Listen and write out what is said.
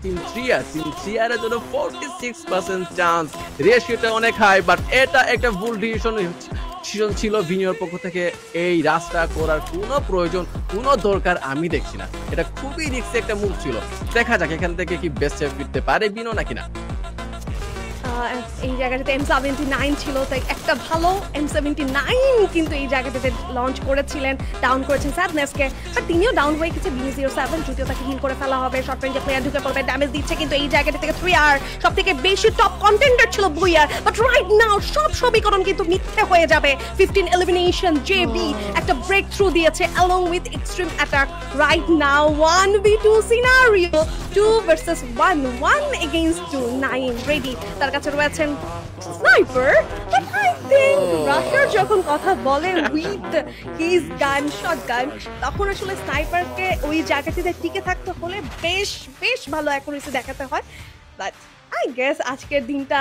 Team 3 এর জন্য 46% chance. রেশিওটা অনেক হাই, বাট এটা একটা ভুল ডিসিশন ছিল ভিনিওর পক্ষ থেকে। এই রাস্তা করার কোনো প্রয়োজন, কোনো দরকার আমি দেখছি না। এটা খুবই রিস্কি একটা মুভ ছিল। দেখা যাক এখান থেকে কি বেস্ট ফিরতে পারে ভিনো নাকি না। এই জায়গাটাতে M79 ছিল, তাই একটা ভালো M79 কিন্তু এই জায়গাটাতে লঞ্চ করেছিলেন, ডাউন করেছেন স্যাডনেসকে, আর তিনিও ডাউন হয়ে গেছে B07। যদিও তাকে হিল করে ফেলা হবে, শর্ট রেঞ্জে প্লেয়ার ঢুকে পড়বে, ড্যামেজ দিচ্ছে, কিন্তু এই জায়গাটা থেকে 3R সব থেকে বেশি টপ কন্টেন্ডার ছিল বুইয়ার, বাট রাইট নাও সব সমীকরণ কিন্তু মিথ্যে হয়ে যাবে। 15 এলিমিনেশন, JB একটা ব্রেক থ্রু দিয়েছে along with extreme attack. Right now 1v2 scenario, 2 versus 1, 1 against 2, 9 ready. তার কাছে রয়েছেন sniper, but I think rusher যখন কথা বলে উইথ হিজ গান, শটগান, তখন আসলে স্নাইপারকে ওই জায়গাটিতে টিকে থাকতে হলে বেশ ভালো অ্যাকুরেসি দেখাতে হয়। বাট আই গেস আজকের দিনটা